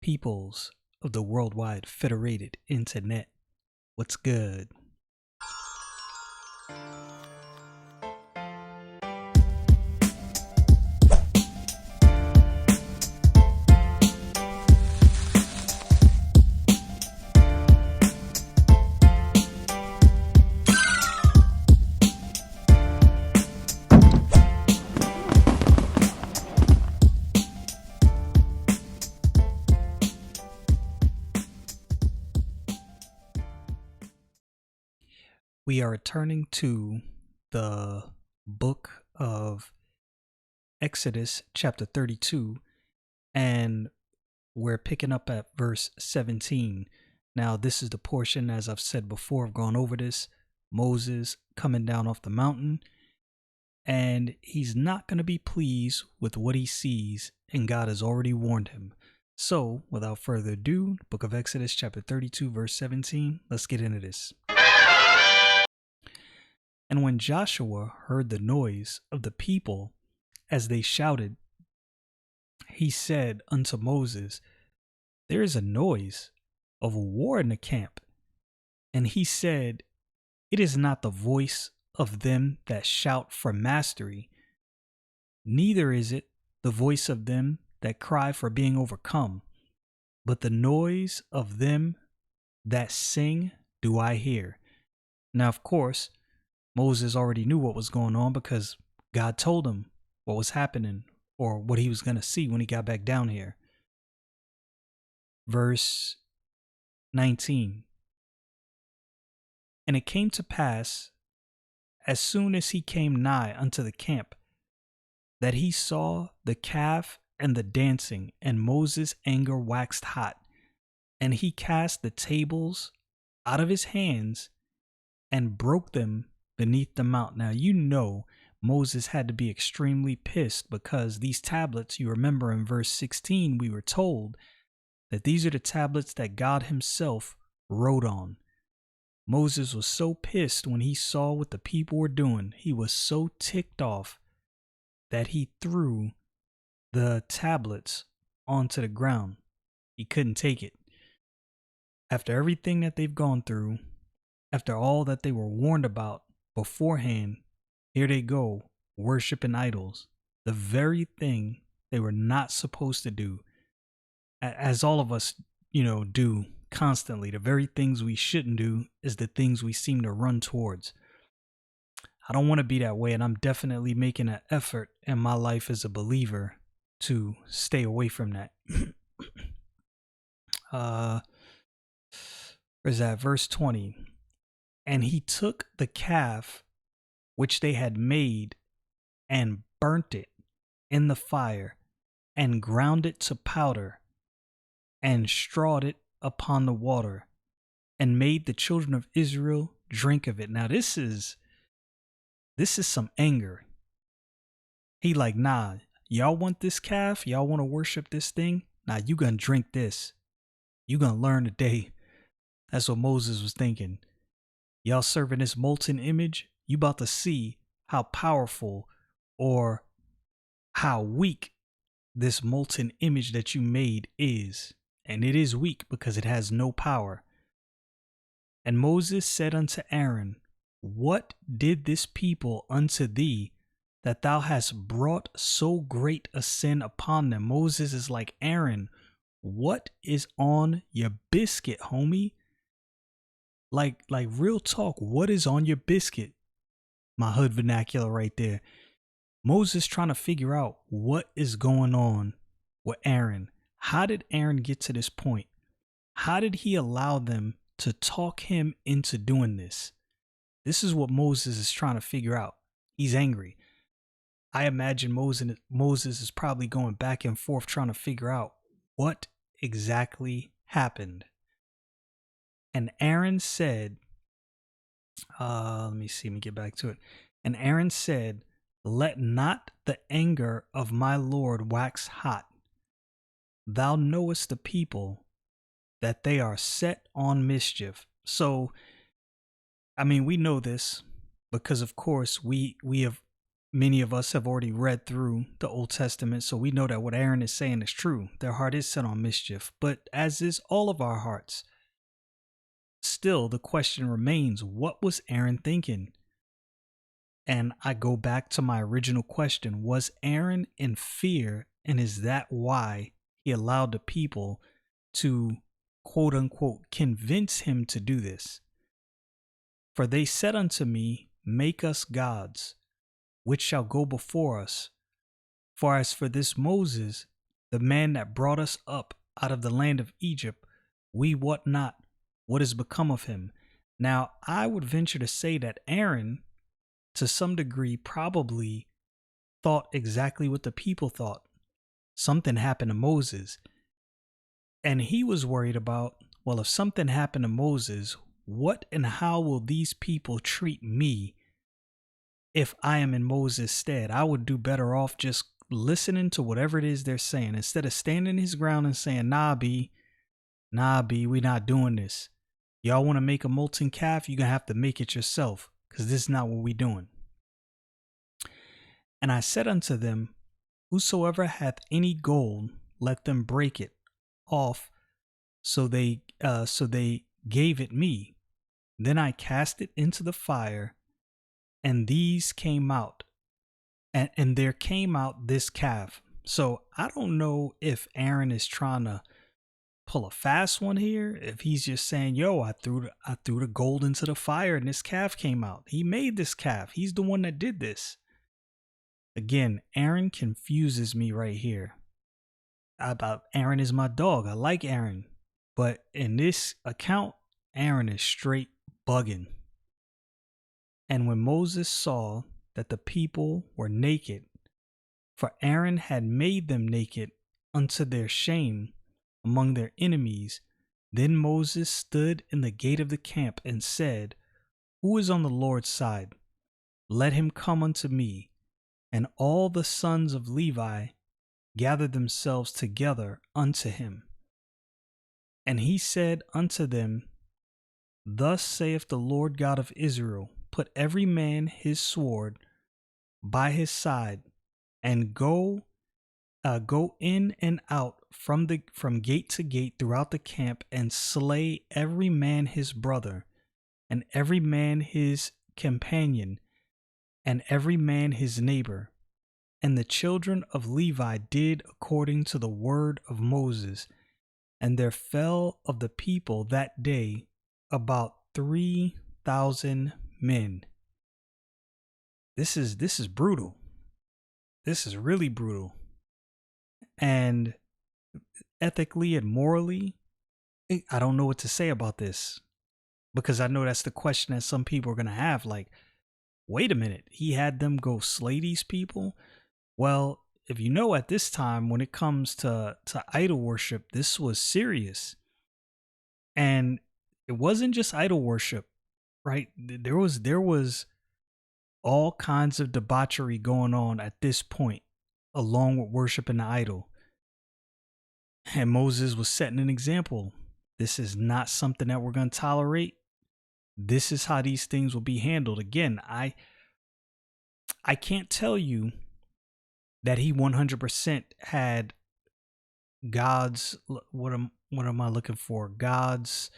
peoples of the worldwide federated internet. What's good? We are returning to the book of Exodus, chapter 32, and we're picking up at verse 17. Now, this is the portion, as I've said before, I've gone over this. Moses coming down off the mountain, and he's not going to be pleased with what he sees, and God has already warned him. So, without further ado, book of Exodus, chapter 32, verse 17, let's get into this. And when Joshua heard the noise of the people as they shouted, he said unto Moses, There is a noise of a war in the camp. And he said, It is not the voice of them that shout for mastery, neither is it the voice of them that cry for being overcome, but the noise of them that sing do I hear. Now, of course, Moses already knew what was going on because God told him what was happening or what he was going to see when he got back down here. Verse 19. And it came to pass, as soon as he came nigh unto the camp, that he saw the calf and the dancing, and Moses' anger waxed hot, and he cast the tables out of his hands and broke them beneath the mount. Now, you know, Moses had to be extremely pissed because these tablets, you remember in verse 16, we were told that these are the tablets that God himself wrote on. Moses was so pissed when he saw what the people were doing. He was so ticked off that he threw the tablets onto the ground. He couldn't take it. After everything that they've gone through, after all that they were warned about beforehand, here they go, worshiping idols, the very thing they were not supposed to do, as all of us, do constantly. The very things we shouldn't do is the things we seem to run towards. I don't want to be that way, and I'm definitely making an effort in my life as a believer to stay away from that. Where's that? Verse 20. And he took the calf which they had made and burnt it in the fire and ground it to powder and strawed it upon the water and made the children of Israel drink of it. Now this is some anger. He like, nah, y'all want this calf? Y'all want to worship this thing? Nah, you gonna drink this. You gonna learn today. That's what Moses was thinking. Y'all serving this molten image? You about to see how powerful or how weak this molten image that you made is. And it is weak because it has no power. And Moses said unto Aaron, What did this people unto thee, that thou hast brought so great a sin upon them? Moses is like, Aaron, what is on your biscuit, homie? Like real talk, what is on your biscuit? My hood vernacular right there. Moses trying to figure out what is going on with Aaron. How did Aaron get to this point? How did he allow them to talk him into doing this? This is what Moses is trying to figure out. He's angry. I imagine Moses is probably going back and forth trying to figure out what exactly happened. And Aaron said, let me get back to it. And Aaron said, Let not the anger of my Lord wax hot. Thou knowest the people, that they are set on mischief. So, I mean, we know this because, of course, we have Many of us have already read through the Old Testament, so we know that what Aaron is saying is true. Their heart is set on mischief, but as is all of our hearts, still the question remains, what was Aaron thinking? And I go back to my original question, was Aaron in fear, and is that why he allowed the people to, quote unquote, convince him to do this? For they said unto me, make us gods, which shall go before us. For as for this Moses, the man that brought us up out of the land of Egypt, we wot not what is become of him. Now, I would venture to say that Aaron, to some degree, probably thought exactly what the people thought. Something happened to Moses. And he was worried about, well, if something happened to Moses, what and how will these people treat me if I am in Moses' stead? I would do better off just listening to whatever it is they're saying instead of standing his ground and saying, nah, B, we not doing this. Y'all want to make a molten calf? You're going to have to make it yourself, because this is not what we doing. And I said unto them, whosoever hath any gold, let them break it off. So they gave it me. Then I cast it into the fire, and these came out, and there came out this calf. So I don't know if Aaron is trying to pull a fast one here, if he's just saying, yo, I threw the gold into the fire and this calf came out. He made this calf. He's the one that did this. Again, Aaron confuses me right here. About Aaron is my dog. I like Aaron. But in this account, Aaron is straight bugging. And when Moses saw that the people were naked, for Aaron had made them naked unto their shame among their enemies, then Moses stood in the gate of the camp and said, who is on the Lord's side? Let him come unto me. And all the sons of Levi gathered themselves together unto him. And he said unto them, thus saith the Lord God of Israel, put every man his sword by his side, and go in and out from gate to gate throughout the camp, and slay every man his brother, and every man his companion, and every man his neighbor. And the children of Levi did according to the word of Moses. And there fell of the people that day about 3,000 men. This is brutal. This is really brutal. And ethically and morally, I don't know what to say about this, because I know that's the question that some people are going to have. Like, wait a minute, he had them go slay these people? Well, if you know, at this time, when it comes to idol worship, this was serious. And it wasn't just idol worship, right? There was all kinds of debauchery going on at this point, along with worshiping the idol. And Moses was setting an example. This is not something that we're going to tolerate. This is how these things will be handled. Again, I can't tell you that he 100% had God's, what am I looking for? God's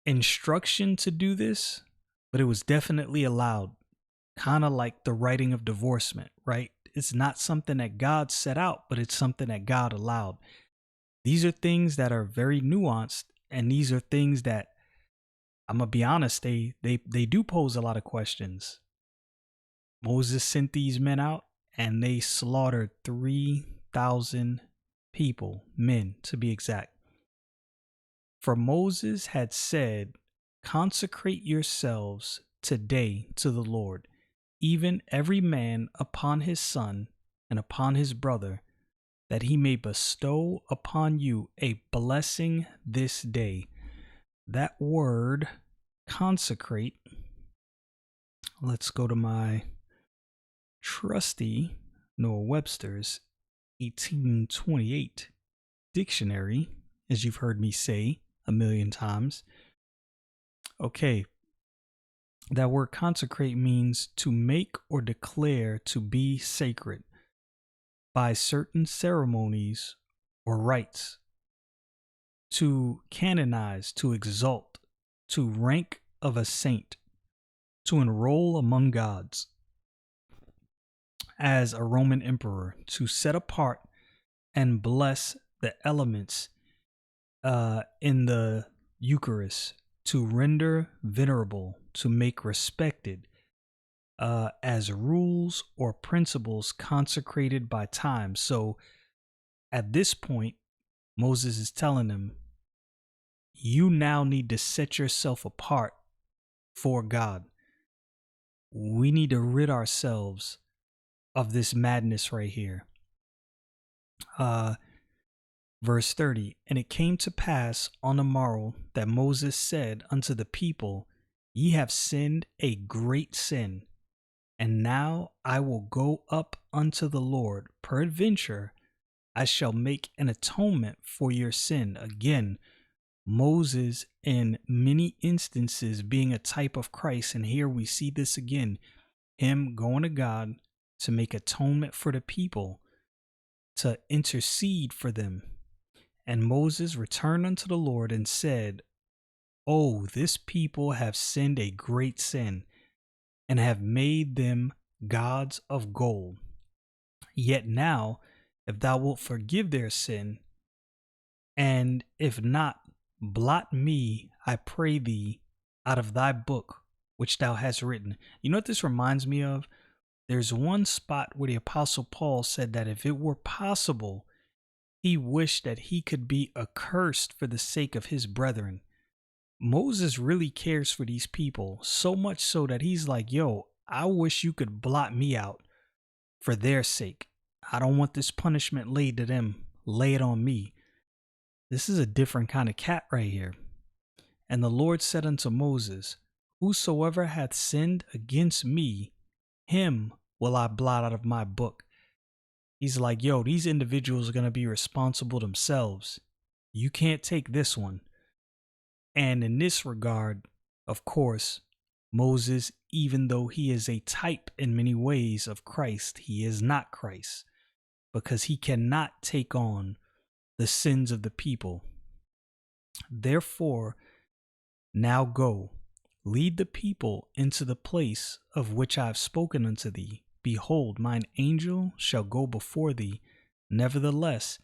instruction to do this, but it was definitely allowed. Kind of like the writing of divorcement, right? It's not something that God set out, but it's something that God allowed. These are things that are very nuanced, and these are things that, I'm gonna be honest, they do pose a lot of questions. Moses sent these men out, and they slaughtered 3,000 people, men to be exact. For Moses had said, consecrate yourselves today to the Lord, even every man upon his son and upon his brother, that he may bestow upon you a blessing this day. That word, consecrate, let's go to my trusty Noah Webster's 1828 dictionary, as you've heard me say a million times. Okay, That word consecrate means to make or declare to be sacred by certain ceremonies or rites, to canonize, to exalt, to rank of a saint, to enroll among gods as a Roman emperor, to set apart and bless the elements in the Eucharist, to render venerable, to make respected, as rules or principles consecrated by time. So at this point, Moses is telling them, you now need to set yourself apart for God. We need to rid ourselves of this madness right here. Verse 30, and it came to pass on the morrow that Moses said unto the people, ye have sinned a great sin, and now I will go up unto the Lord. Peradventure, I shall make an atonement for your sin. Again, Moses, in many instances, being a type of Christ. And here we see this again, him going to God to make atonement for the people, to intercede for them. And Moses returned unto the Lord and said, oh, this people have sinned a great sin, and have made them gods of gold. Yet now, if thou wilt forgive their sin, and if not, blot me, I pray thee, out of thy book which thou hast written. You know what this reminds me of? There's one spot where the Apostle Paul said that if it were possible, he wished that he could be accursed for the sake of his brethren. Moses really cares for these people, so much so that he's like, yo, I wish you could blot me out for their sake. I don't want this punishment laid to them. Lay it on me. This is a different kind of cat right here. And the Lord said unto Moses, whosoever hath sinned against me, him will I blot out of my book. He's like, yo, these individuals are going to be responsible themselves. You can't take this one. And in this regard, of course, Moses, even though he is a type in many ways of Christ, he is not Christ, because he cannot take on the sins of the people. Therefore, now go, lead the people into the place of which I have spoken unto thee. Behold, mine angel shall go before thee. Nevertheless,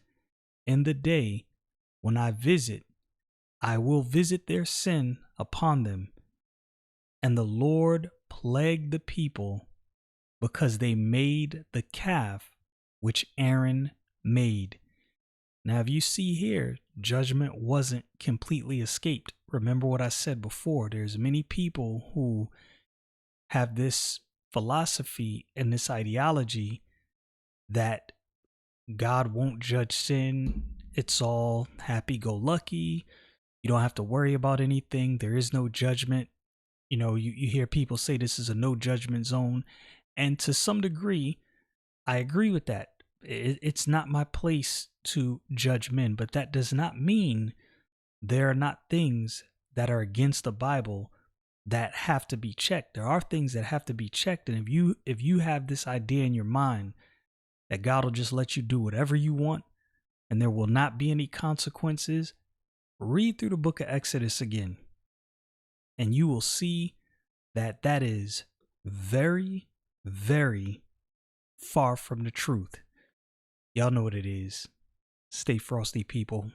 in the day when I visit, I will visit their sin upon them. And the Lord plagued the people because they made the calf which Aaron made. Now, if you see here, judgment wasn't completely escaped. Remember what I said before. There's many people who have this philosophy and this ideology that God won't judge sin. It's all happy-go-lucky. You don't have to worry about anything. There is no judgment. You know, you hear people say this is a no judgment zone. And to some degree, I agree with that. It's not my place to judge men, but that does not mean there are not things that are against the Bible that have to be checked. There are things that have to be checked. And if you have this idea in your mind that God will just let you do whatever you want and there will not be any consequences, read through the book of Exodus again, and you will see that that is very, very far from the truth. Y'all know what it is. Stay frosty, people.